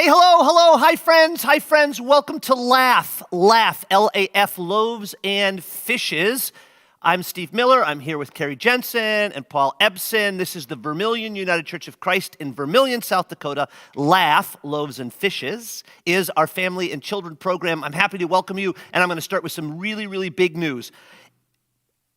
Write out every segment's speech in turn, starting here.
Hey, hello, hi friends, welcome to LAF, L-A-F, Loaves and Fishes. I'm Steve Miller, I'm here with Carrie Jensen and Paul Ebsen. This is the Vermillion United Church of Christ in Vermillion, South Dakota. LAF, Loaves and Fishes, is our family and children program. I'm happy to welcome you, and I'm going to start with some really big news.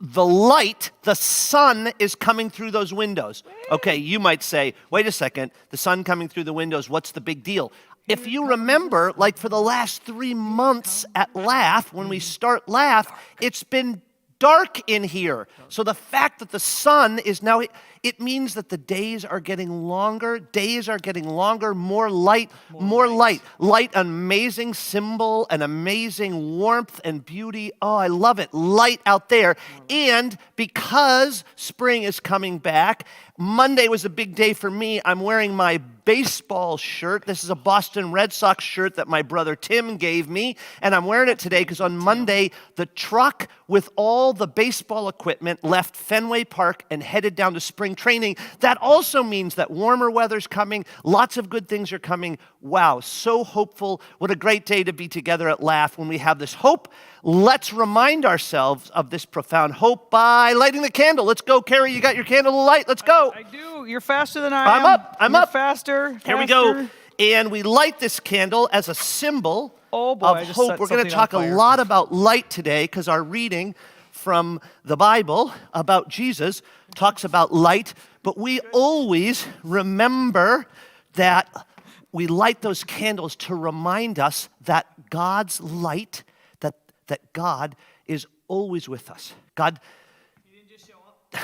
The light, the sun is coming through those windows. Okay, you might say, wait a second, the sun coming through the windows, what's the big deal? If you remember, like for the last 3 months at LAF, when we start LAF, it's been dark in here. So the fact that the sun is now, it means that the days are getting longer, more light. Light, amazing symbol, an amazing warmth and beauty. Oh, I love it. Light out there. And because spring is coming back, Monday was a big day for me. I'm wearing my baseball shirt. This is a Boston Red Sox shirt that my brother Tim gave me, and I'm wearing it today because on Monday, the truck with all the baseball equipment left Fenway Park and headed down to spring training. That also means that warmer weather's coming, lots of good things are coming. Wow, so hopeful. What a great day to be together at LAF when we have this hope. Let's remind ourselves of this profound hope by lighting the candle. Let's go, Carrie. You got your candle to light. Let's go. I do. You're faster than I am. I'm up. Faster. Here we go. And we light this candle as a symbol of hope. We're going to talk a lot about light today because our reading from the Bible about Jesus talks about light. But we always remember that we light those candles to remind us that God's light, that God is always with us. God, He didn't just show up.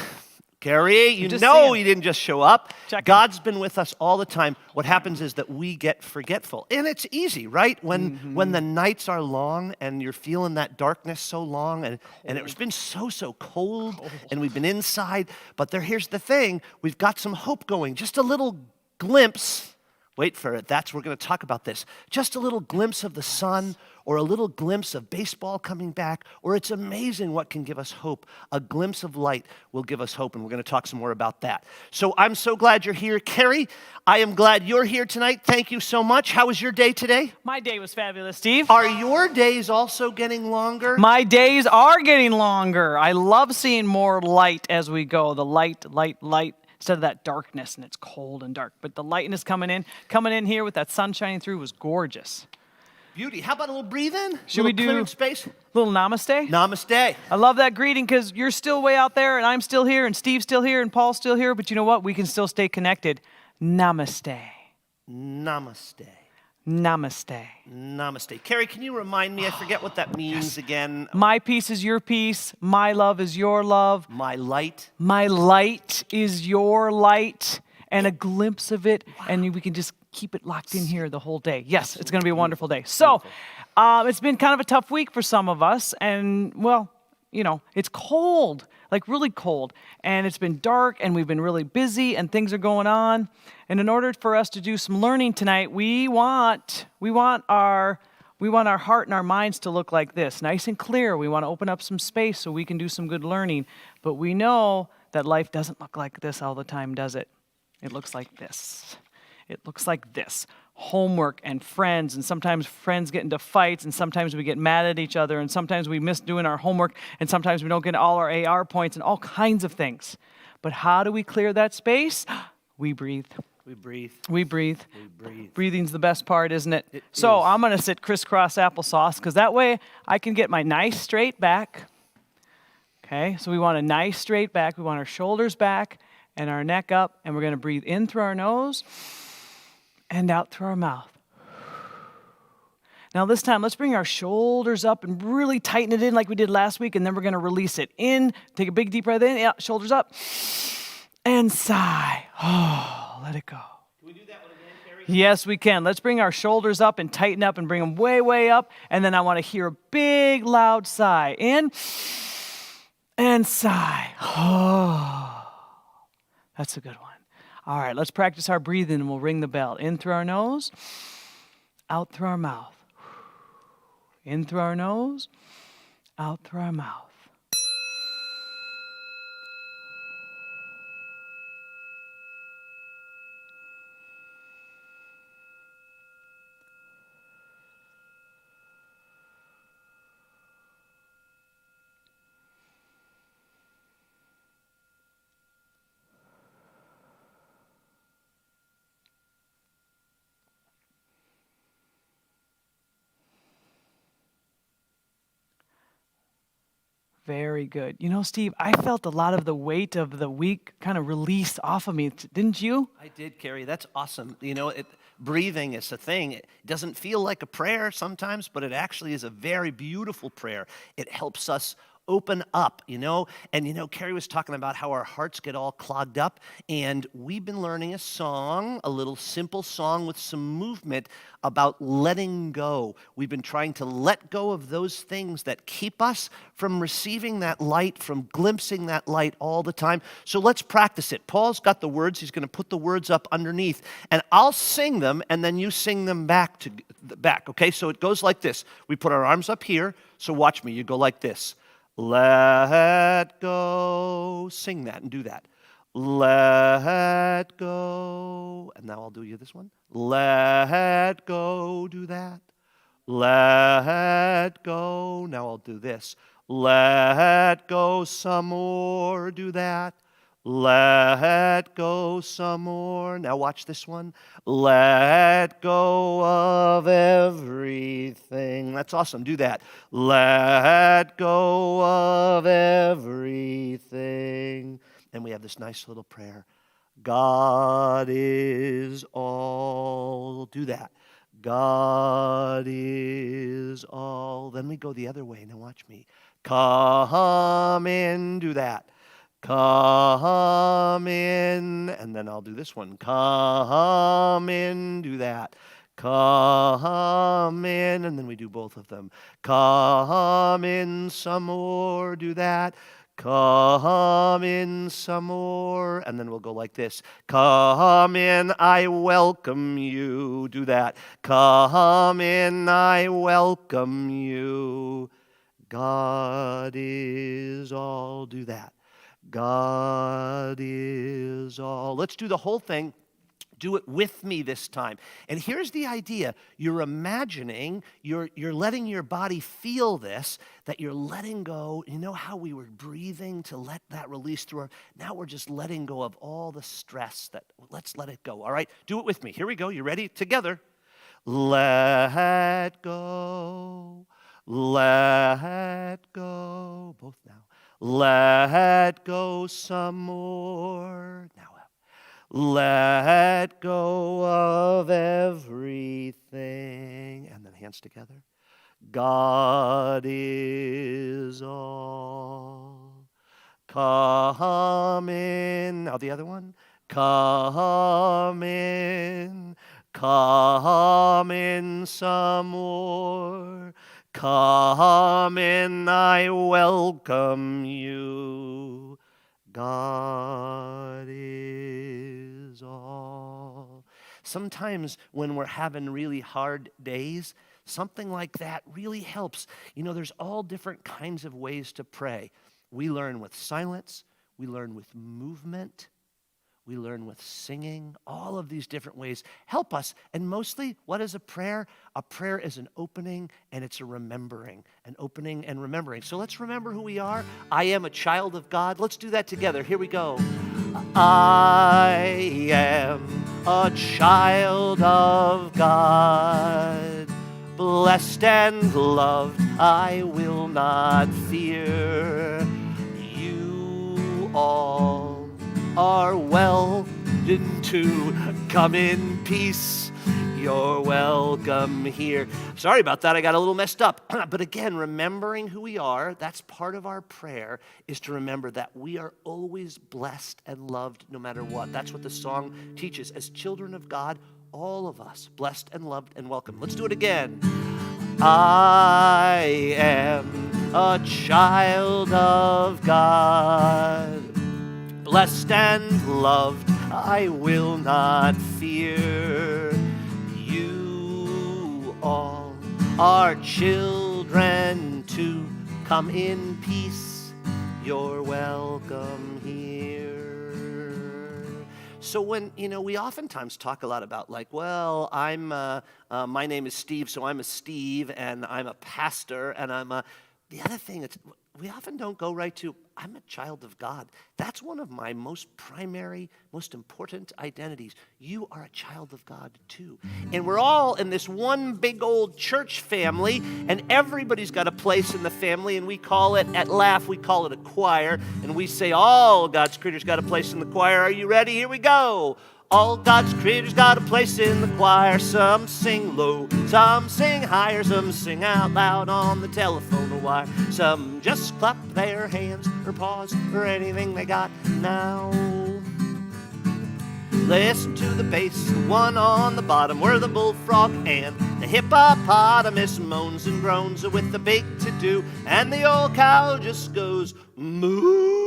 Carrie, you know he didn't just show up. God's been with us all the time. What happens is that we get forgetful. And it's easy, right? When the nights are long and you're feeling that darkness so long and it's been so cold and we've been inside. But here's the thing. We've got some hope going. Just a little glimpse. Wait for it. We're going to talk about this. Just a little glimpse of the sun or a little glimpse of baseball coming back, or it's amazing what can give us hope. A glimpse of light will give us hope, and we're going to talk some more about that. So I'm so glad you're here. Carrie, I am glad you're here tonight. Thank you so much. How was your day today? My day was fabulous, Steve. Are your days also getting longer? My days are getting longer. I love seeing more light as we go. The light. Instead of that darkness, and it's cold and dark. But the lightness coming in here with that sun shining through was gorgeous. Beauty. How about a little breathe in? Should we do space? Little namaste? Namaste. I love that greeting because you're still way out there, and I'm still here, and Steve's still here, and Paul's still here. But you know what? We can still stay connected. Namaste. Namaste. Namaste. Namaste. Carrie, can you remind me? I forget what that means again. My peace is your peace. My love is your love. My light. My light is your light. And a glimpse of it. Wow. And we can just keep it locked in here the whole day. Yes, it's going to be a wonderful day. So it's been kind of a tough week for some of us. And, well, you know, it's cold, like really cold. And it's been dark, and we've been really busy, and things are going on. And in order for us to do some learning tonight, we want our heart and our minds to look like this, nice and clear. We want to open up some space so we can do some good learning. But we know that life doesn't look like this all the time, does it? It looks like this. It looks like this. Homework and friends, and sometimes friends get into fights, and sometimes we get mad at each other, and sometimes we miss doing our homework, and sometimes we don't get all our AR points, and all kinds of things. But how do we clear that space? We breathe. We breathe. We breathe. We breathe. Breathing's the best part, isn't it? It so is. I'm going to sit crisscross applesauce, because that way I can get my nice straight back. Okay, so we want a nice straight back. We want our shoulders back and our neck up, and we're going to breathe in through our nose and out through our mouth. Now this time, let's bring our shoulders up and really tighten it in like we did last week, and then we're going to release it. In, take a big deep breath in, yeah, shoulders up, and sigh. Oh, let it go. Can we do that one again, Carrie? Yes, we can. Let's bring our shoulders up and tighten up and bring them way up, and then I want to hear a big, loud sigh. In, and sigh. Oh. That's a good one. All right, let's practice our breathing, and we'll ring the bell. In through our nose, out through our mouth. In through our nose, out through our mouth. Very good. You know, Steve, I felt a lot of the weight of the week kind of release off of me, didn't you? I did, Carrie. That's awesome. Breathing is a thing. It doesn't feel like a prayer sometimes, but it actually is a very beautiful prayer. It helps us open up, And Carrie was talking about how our hearts get all clogged up, and we've been learning a song, a little simple song with some movement about letting go. We've been trying to let go of those things that keep us from receiving that light, from glimpsing that light all the time. So let's practice it. Paul's got the words. He's going to put the words up underneath, and I'll sing them, and then you sing them back, okay? So it goes like this. We put our arms up here, so watch me. You go like this. Let go. Sing that and do that. Let go. And now I'll do you this one. Let go. Do that. Let go. Now I'll do this. Let go some more. Do that. Let go some more. Now watch this one. Let go of everything. That's awesome. Do that. Let go of everything. And we have this nice little prayer. God is all. Do that. God is all. Then we go the other way. Now watch me. Come in. Do that. Come in, and then I'll do this one. Come in, do that. Come in, and then we do both of them. Come in some more, do that. Come in some more, and then we'll go like this. Come in, I welcome you, do that. Come in, I welcome you. God is all, do that. God is all. Let's do the whole thing. Do it with me this time. And here's the idea. You're imagining, you're letting your body feel this, that you're letting go. You know how we were breathing to let that release through our, now we're just letting go of all the stress. Let's let it go. All right, do it with me. Here we go. You ready? Together. Let go. Let go. Both now. Let go some more. Now up. Let go of everything. And then hands together. God is all. Come in. Now the other one. Come in. Come in some more. Come in, I welcome you. God is all. Sometimes when we're having really hard days, something like that really helps. There's all different kinds of ways to pray. We learn with silence. We learn with movement. We learn with singing. All of these different ways help us. And mostly, what is a prayer? A prayer is an opening and it's a remembering. An opening and remembering. So let's remember who we are. I am a child of God. Let's do that together. Here we go. I am a child of God. Blessed and loved, I will not fear. You all are welcome to come in peace. You're welcome here. Sorry about that. I got a little messed up. But again, remembering who we are, that's part of our prayer, is to remember that we are always blessed and loved no matter what. That's what the song teaches. As children of God, all of us, blessed and loved and welcome. Let's do it again. I am a child of God. Blessed and loved, I will not fear. You all are children to come in peace. You're welcome here. So when, we oftentimes talk a lot about my name is Steve, so I'm a Steve, and I'm a pastor, and the other thing, we often don't go right to, I'm a child of God. That's one of my most primary, most important identities. You are a child of God too. And we're all in this one big old church family, and everybody's got a place in the family, and we call it, at LAF, we call it a choir, and we say all God's creatures got a place in the choir. Are you ready? Here we go. All God's creatures got a place in the choir. Some sing low, some sing higher, some sing out loud on the telephone wire. Some just clap their hands or pause or anything they got now. Listen to the bass, the one on the bottom where the bullfrog and the hippopotamus moans and groans with the big to-do, and the old cow just goes moo.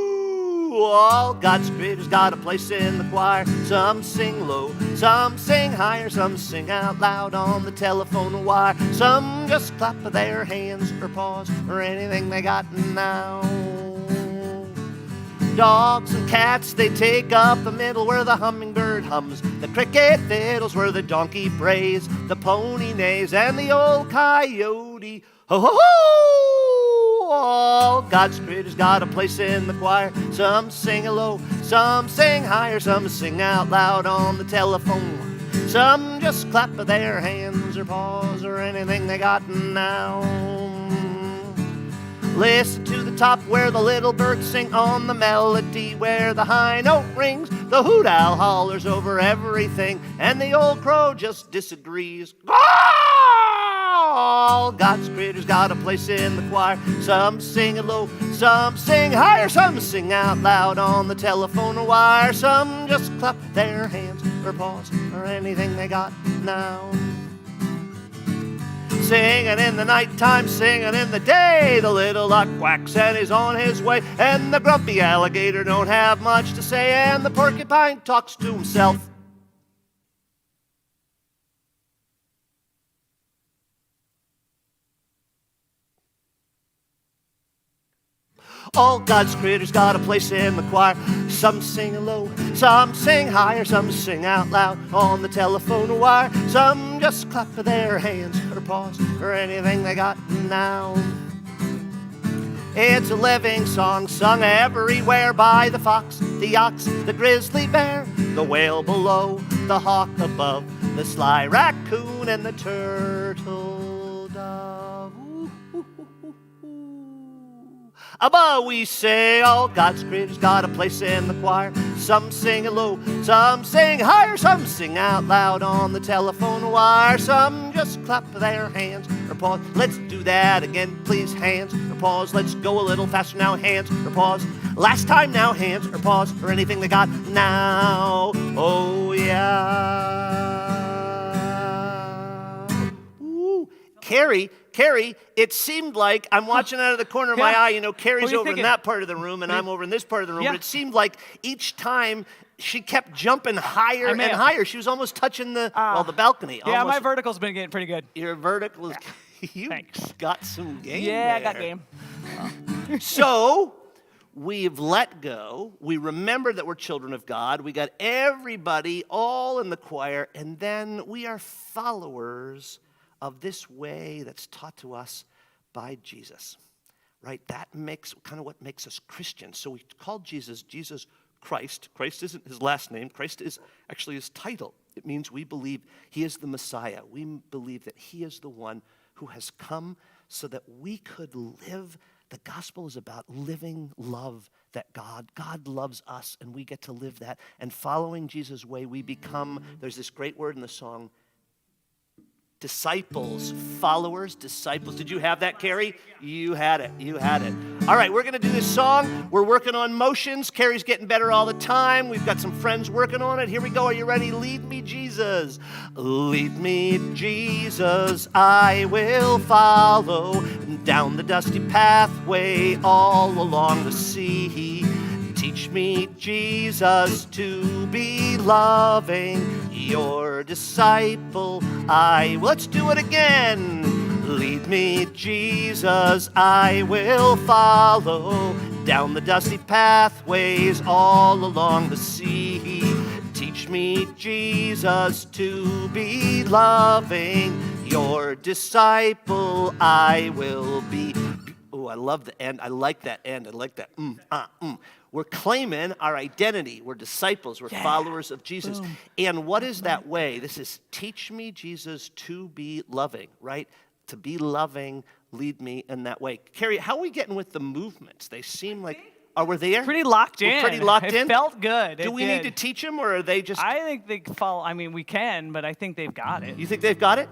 All God's creatures got a place in the choir. Some sing low, some sing higher, some sing out loud on the telephone wire. Some just clap their hands or pause or anything they got now. Dogs and cats, they take up the middle where the hummingbird hums. The cricket fiddles where the donkey brays, the pony neighs, and the old coyote ho-ho-ho! All God's creatures got a place in the choir. Some sing low, some sing higher, some sing out loud on the telephone. Some just clap their hands or pause or anything they got now. Listen to the top where the little birds sing on the melody, where the high note rings, the hoot owl hollers over everything, and the old crow just disagrees. All God's creatures got a place in the choir. Some sing low, some sing higher, some sing out loud on the telephone wire. Some just clap their hands or pause or anything they got now. Singing in the nighttime, singing in the day, the little duck quacks and is on his way, and the grumpy alligator don't have much to say, and the porcupine talks to himself. All God's creatures got a place in the choir. Some sing low, some sing higher, some sing out loud on the telephone wire. Some just clap their hands or pause or anything they got now. It's a living song sung everywhere by the fox, the ox, the grizzly bear, the whale below, the hawk above, the sly raccoon and the turtle dove. Above we say all God's creatures got a place in the choir. Some sing low, some sing higher, some sing out loud on the telephone wire. Some just clap their hands or pause. Let's do that again, please. Hands or pause. Let's go a little faster now. Hands or pause. Last time now. Hands or pause or anything they got now. Oh yeah. Ooh, Carrie, it seemed like, I'm watching out of the corner of my eye, Carrie's over in that part of the room, and I'm over in this part of the room, but it seemed like each time she kept jumping higher and higher. She was almost touching the balcony. Yeah, almost. my vertical's been getting pretty good. Your vertical is, you got some game Yeah, there. I got game. So, we've let go. We remember that we're children of God. We got everybody all in the choir, and then we are followers of this way that's taught to us by Jesus, right? That makes kind of what makes us Christians. So we call Jesus Christ. Christ isn't his last name. Christ is actually his title. It means we believe he is the Messiah. We believe that he is the one who has come so that we could live. The gospel is about living love that God loves us, and we get to live that. And following Jesus' way, we become, there's this great word in the song, disciples, followers, disciples. Did you have that, Carrie? You had it. All right, we're going to do this song. We're working on motions. Carrie's getting better all the time. We've got some friends working on it. Here we go. Are you ready? Lead me, Jesus. Lead me, Jesus. I will follow down the dusty pathway all along the sea. Teach me, Jesus, to be loving, your disciple. Let's do it again. Lead me, Jesus, I will follow down the dusty pathways all along the sea. Teach me, Jesus, to be loving, your disciple I will be. Ooh, I love the end. I like that end. I like that. We're claiming our identity. We're disciples. We're followers of Jesus. Boom. And what is that way? This is teach me, Jesus, to be loving, right? To be loving, lead me in that way. Carrie, how are we getting with the movements? They seem like, were they there? Pretty locked in. We're pretty locked in? It felt good. Do we need to teach them, or are they just... I think they follow. I mean, we can, but I think they've got it. You think they've got it?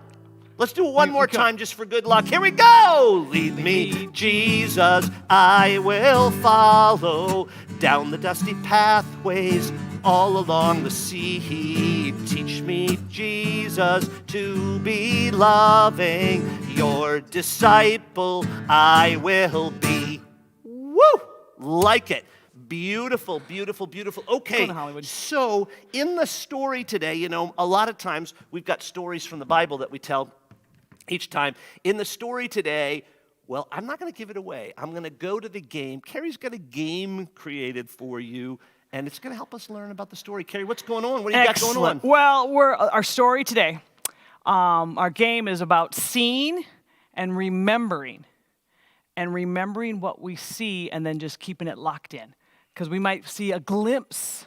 Let's do it one more time just for good luck. Here we go. Lead me, Jesus, I will follow down the dusty pathways all along the sea. Teach me, Jesus, to be loving. Your disciple I will be. Woo! Like it. Beautiful, beautiful, beautiful. Okay, Going to Hollywood. so in the story today, you know, a lot of times we've got stories from the Bible that we tell each time. In the story today, well, I'm not going to give it away. I'm going to go to the game. Carrie's got a game created for you, and it's going to help us learn about the story. Carrie, what's going on? What do you got going on? Well, our story today, our game is about seeing and remembering what we see and then just keeping it locked in. Because we might see a glimpse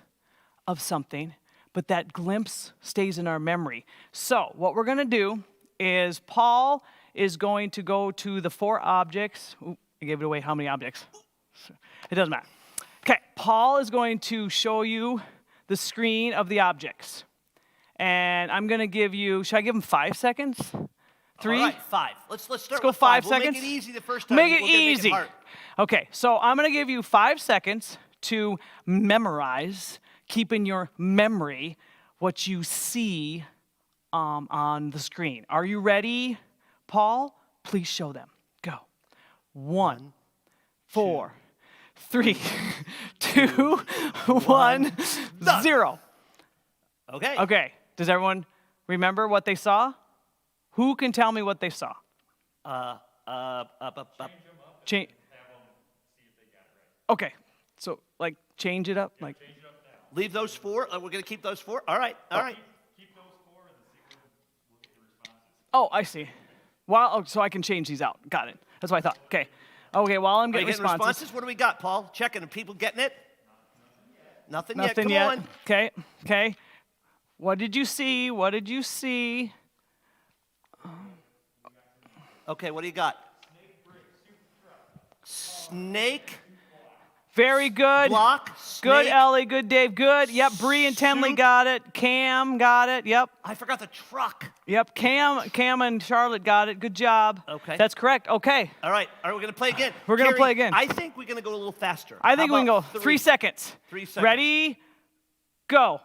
of something, but that glimpse stays in our memory. So what we're going to do is Paul is going to go to the 4 objects. Ooh, I gave it away. How many objects? It doesn't matter. Okay, Paul is going to show you the screen of the objects. And I'm going to give you, should I give him 5 seconds? 3? All right, 5. Let's start Let's go with 5 We'll seconds. make it easy the first time. Make it We're gonna easy. hard. Okay, so I'm going to give you 5 seconds to memorize, keep in your memory what you see on the screen. Are you ready, Paul? Please show them. Go. 1, 4, 3, 2, 1, 0. Okay. Okay, does everyone remember what they saw? Who can tell me what they saw? Change. Okay, so like change it up, like. Leave those 4. We're going to keep those 4. All right. All right. Oh, I see. Well, so I can change these out. Got it. That's what I thought. Okay. Okay. While I'm Are you getting getting responses? What do we got, Paul? Checking. Are people getting it? Nothing yet. Nothing Come yet. on. Okay. Okay. What did you see? What did you see? Okay. What do you got? Snake. Very good. Block. Good, Snake. Ellie. Good, Dave. Good. Yep. Bree and Tenley Soup. got it. Cam got it. Yep. I forgot the truck. Yep. Cam and Charlotte got it. Good job. Okay. That's correct. Okay. All right. All right. We're going to play again. We're gonna Carrie, play again. I think we're going to go a little faster. I think How we can go about 3 seconds. 3 seconds. Ready? Go.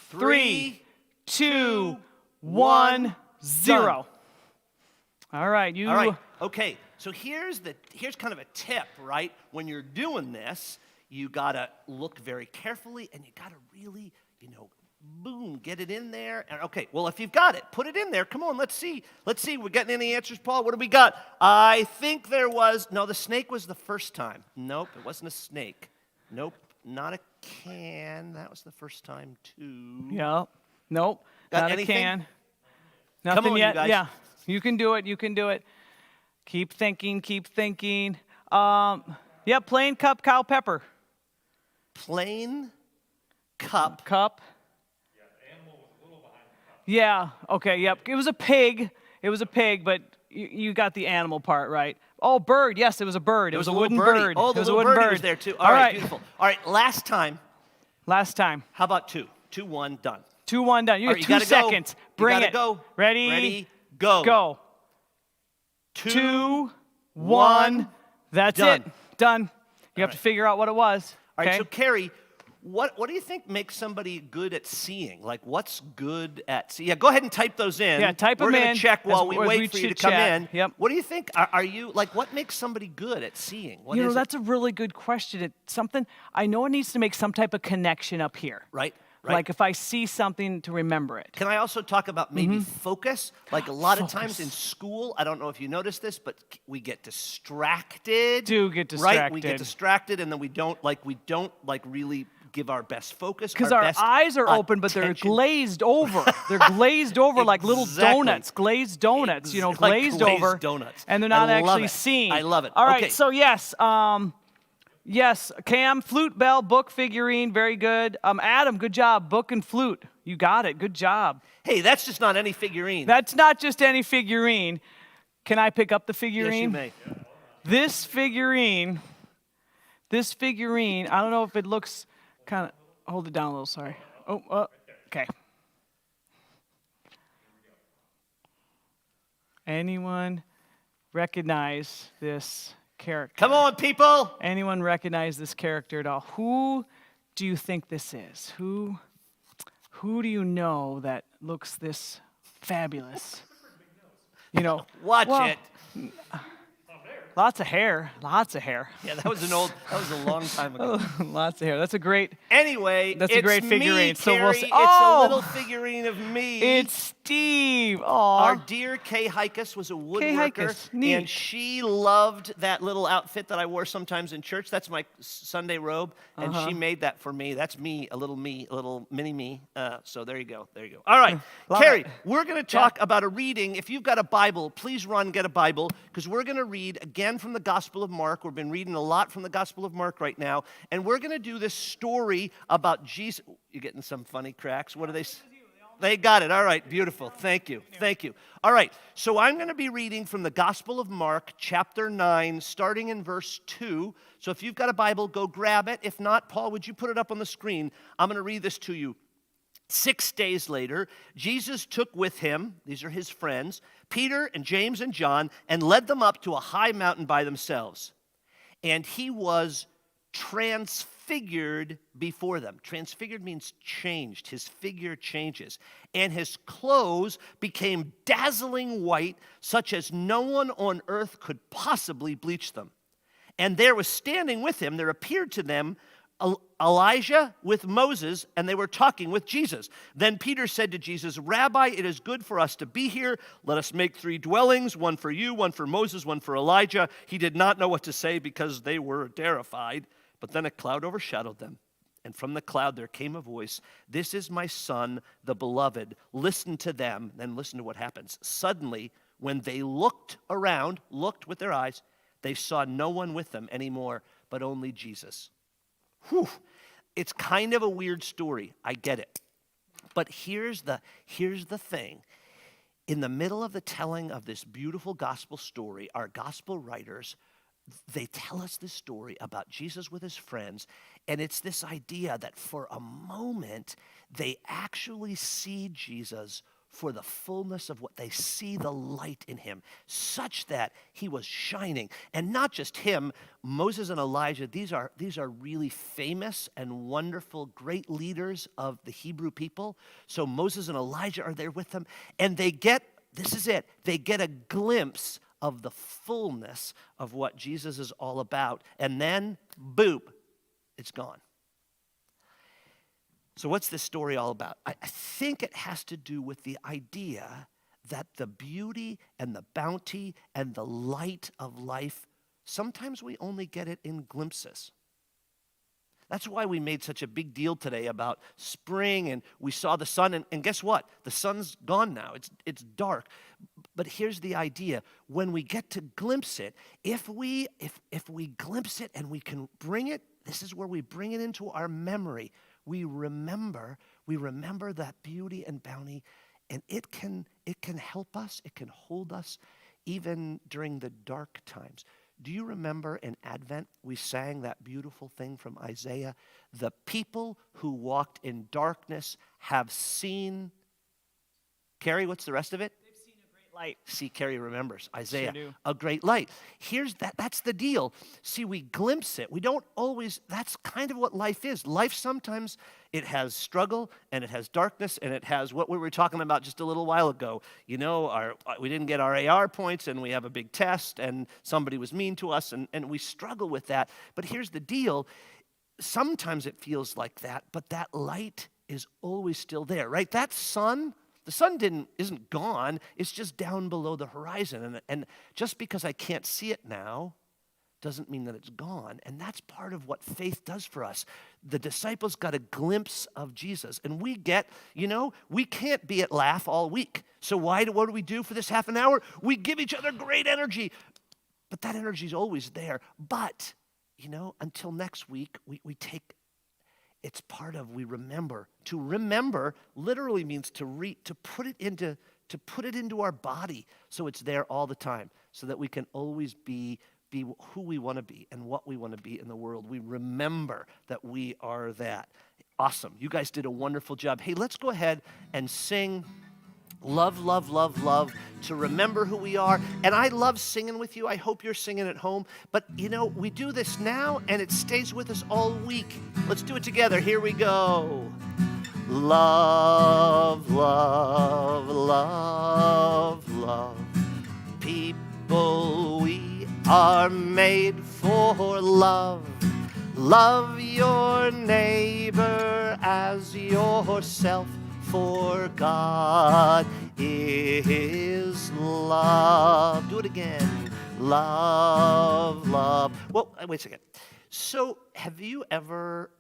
3, 2, 1, 0. All right. You. All right. Okay. So here's kind of a tip, right? When you're doing this, you gotta look very carefully, and you gotta really, boom, get it in there. And okay, well, if you've got it, put it in there. Come on, let's see. We're getting any answers, Paul? What do we got? I think there was, no, the snake was the first time. Nope, it wasn't a snake. Nope, not a can. That was the first time, too. Yeah. Nope. Got not anything? a can. Nothing Come on, yet. you guys. Yeah. You can do it. You can do it. Keep thinking. Keep thinking. Yeah, plain cup, cow pepper. Plain cup. Cup. Yeah, the animal was a little behind the cup. Yeah. Okay. Yep. It was a pig. It was a pig, but you got the animal part right. Oh, bird. Yes, it was a bird. It was a little wooden birdie. bird. Oh, It the was a little wooden birdie bird. was there, too. All right. Beautiful. All right, last time. Last time. How about 2? 2, 1, done. 2, 1, done. You All got right, 2 gotta seconds. Go. Bring you gotta it. Go. Ready? Ready, go. Go. 2, 1. That's done. it. Done. You have to figure out what it was. All right, Okay. so Carrie, what do you think makes somebody good at seeing? Like, what's good at seeing? Yeah, go ahead and type those in. Yeah, type We're them gonna in check while as we we wait for you to come chit-chat. in. Yep. What do you think? Are you, like, what makes somebody good at seeing? What is it? That's a really good question. It's something, I know it needs to make some type of connection up here. Right. Like if I see something to remember it. Can I also talk about maybe focus? Like a lot of times in school, I don't know if you noticed this, but we get distracted. Do get Right? We distracted. get distracted, and then we don't really give our best focus, Because our best eyes are open, but they're attention. glazed over. They're glazed over like little Exactly. donuts, glazed donuts, Like glazed glazed over. donuts. And they're I not love actually it. seen. I love it. All right, Okay. so yes, Cam, flute, bell, book, figurine, very good. Adam, good job, book and flute. You got it, good job. Hey, that's just not any figurine. That's not just any figurine. Can I pick up the figurine? Yes, you may. This figurine, I don't know if it looks kind of, hold it down a little, sorry. Okay. Anyone recognize this character? Come on, people. Anyone recognize this character at all? Who do you think this is? Who do you know that looks this fabulous? Watch well, it. Lots of hair. Yeah, that was a long time ago. Lots of hair. That's a great. Anyway, That's it's a great figurine. Me, So we'll Carrie. see. It's Oh! a little figurine of me. It's Steve. Our Aw. dear Kay Hikus was a Kay woodworker, Hikus, neat. and she loved that little outfit that I wore sometimes in church. That's my Sunday robe, and she made that for me. That's me, a little mini me. So there you go. All right, Love Carrie, it. we're going to talk about a reading. If you've got a Bible, please run, get a Bible, because we're going to read again from the Gospel of Mark. We've been reading a lot from the Gospel of Mark right now, and we're going to do this story about Jesus. You're getting some funny cracks. What are they? They got it. All right, beautiful. Thank you. All right, so I'm going to be reading from the Gospel of Mark, chapter 9, starting in verse 2. So if you've got a Bible, go grab it. If not, Paul, would you put it up on the screen? I'm going to read this to you. 6 days later, Jesus took with him, these are his friends, Peter and James and John, and led them up to a high mountain by themselves. And he was transfigured before them. Transfigured means changed. His figure changes. And his clothes became dazzling white, such as no one on earth could possibly bleach them. And there was standing with him, there appeared to them Elijah with Moses, and they were talking with Jesus. Then Peter said to Jesus, Rabbi, it is good for us to be here. Let us make 3 dwellings, one for you, one for Moses, one for Elijah. He did not know what to say because they were terrified. But then a cloud overshadowed them. And from the cloud there came a voice, This is my son, the beloved. Listen to them. Then listen to what happens. Suddenly, when they looked around, looked with their eyes, they saw no one with them anymore, but only Jesus. Whew. It's kind of a weird story. I get it. But here's the thing. In the middle of the telling of this beautiful gospel story, our gospel writers, they tell us this story about Jesus with his friends, and it's this idea that for a moment, they actually see Jesus for the fullness of what they see, the light in him, such that he was shining. And not just him, Moses and Elijah, these are really famous and wonderful, great leaders of the Hebrew people. So Moses and Elijah are there with them, and they get a glimpse of the fullness of what Jesus is all about. And then, boom, it's gone. So what's this story all about? I think it has to do with the idea that the beauty and the bounty and the light of life, sometimes we only get it in glimpses. That's why we made such a big deal today about spring, and we saw the sun, and guess what? The sun's gone now. It's dark. But here's the idea. When we get to glimpse it, if we glimpse it and we can bring it, this is where we bring it into our memory. We remember that beauty and bounty, and it can help us, it can hold us even during the dark times. Do you remember in Advent we sang that beautiful thing from Isaiah? The people who walked in darkness have seen. Carrie, what's the rest of it? They've seen a great light. See, Carrie remembers. Isaiah, Sure do. a great light. That's the deal. See, we glimpse it. We don't always, that's kind of what life is. Life sometimes, it has struggle, and it has darkness, and it has what we were talking about just a little while ago. You know, we didn't get our AR points, and we have a big test, and somebody was mean to us, and we struggle with that. But here's the deal. Sometimes it feels like that, but that light is always still there, right? That sun, the sun isn't gone. It's just down below the horizon. And just because I can't see it now doesn't mean that it's gone. And that's part of what faith does for us. The disciples got a glimpse of Jesus. And we get, we can't be at LAF all week. So what do we do for this half an hour? We give each other great energy. But that energy is always there. But, until next week, we take, it's part of, we remember. To remember literally means to put it into our body so it's there all the time, so that we can always be who we want to be and what we want to be in the world. We remember that we are that. Awesome. You guys did a wonderful job. Hey, let's go ahead and sing Love, Love, Love, Love to remember who we are. And I love singing with you. I hope you're singing at home. But, we do this now and it stays with us all week. Let's do it together. Here we go. Love, love, love, love. People, we are made for love. Love your neighbor as yourself, for God is love. Do it again. Love, love. Well, wait a second. So have you ever,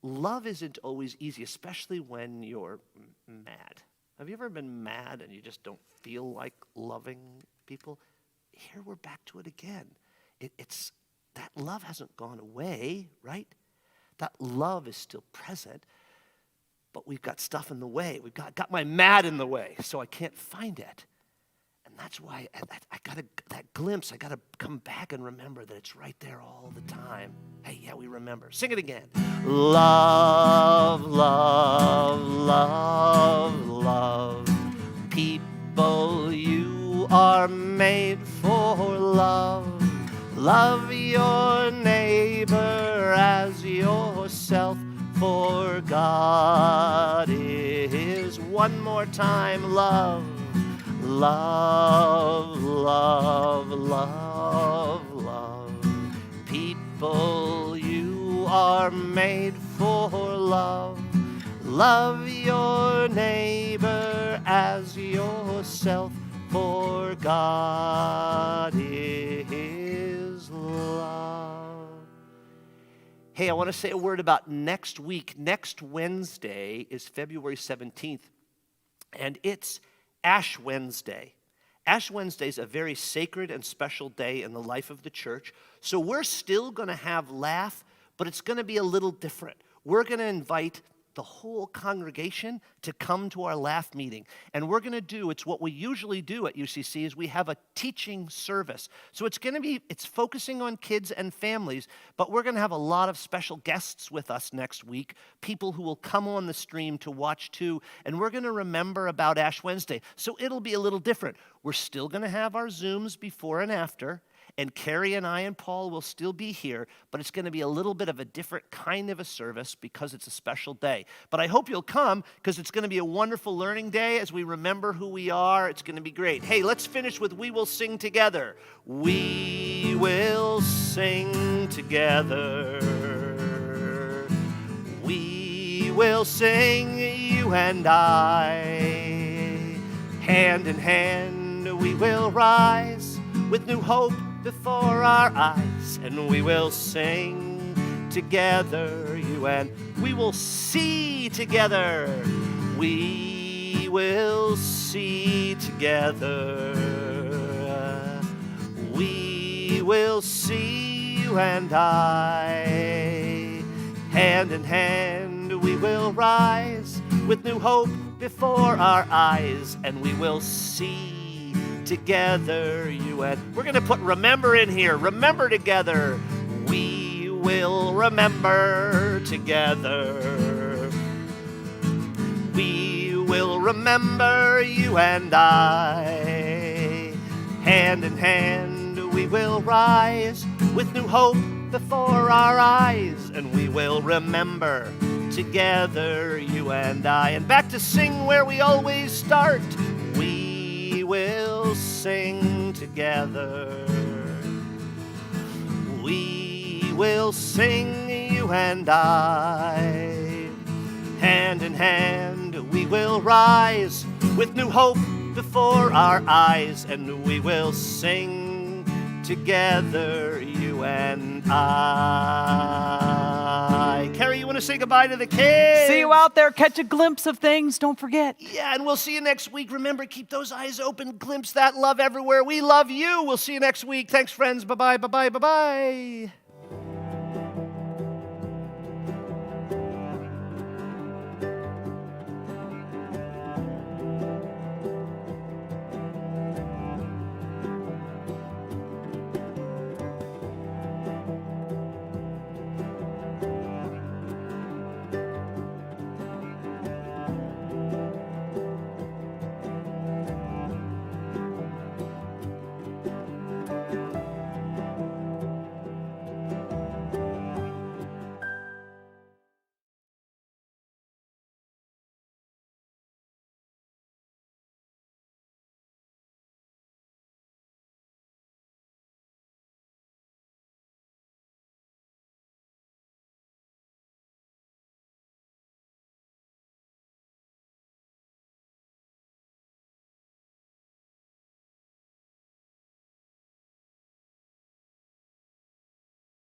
love isn't always easy, especially when you're mad. Have you ever been mad and you just don't feel like loving people? Here we're back to it again. It's that love hasn't gone away, right? That love is still present, but we've got stuff in the way. We've got my mad in the way, so I can't find it. And that's why I got that glimpse. I got to come back and remember that it's right there all the time. Hey, yeah, we remember. Sing it again. Love, love, love, love. People, you are made for love. Love your neighbor as yourself, for God is, one more time, love. Love, love, love, love. People, you are made for love. Love your neighbor as yourself, for God is love. Hey, I want to say a word about next week. Next Wednesday is February 17th, and it's Ash Wednesday. Ash Wednesday is a very sacred and special day in the life of the church. So we're still going to have LAF, but it's going to be a little different. We're going to invite the whole congregation to come to our LAF meeting. And we're going to do, it's what we usually do at UCC, is we have a teaching service. So it's focusing on kids and families, but we're going to have a lot of special guests with us next week, people who will come on the stream to watch too, and we're going to remember about Ash Wednesday. So it'll be a little different. We're still going to have our Zooms before and after, and Carrie and I and Paul will still be here, but it's going to be a little bit of a different kind of a service because it's a special day. But I hope you'll come because it's going to be a wonderful learning day as we remember who we are. It's going to be great. Hey, let's finish with We Will Sing Together. We will sing together. We will sing, you and I. Hand in hand we will rise with new hope before our eyes, and we will sing together, you and we will see together. We will see together. We will see, you and I. Hand in hand we will rise with new hope before our eyes, and we will see together, you and we're going to put remember in here. Remember together. We will remember together. We will remember, you and I. Hand in hand we will rise with new hope before our eyes, and we will remember together, you and I. And back to sing where we always start. We will sing together. We will sing, you and I. Hand in hand we will rise with new hope before our eyes, and we will sing together, you and I. Carrie, you want to say goodbye to the kids? See you out there. Catch a glimpse of things. Don't forget. Yeah, and we'll see you next week. Remember, keep those eyes open. Glimpse that love everywhere. We love you. We'll see you next week. Thanks, friends. Bye-bye, bye-bye, bye-bye.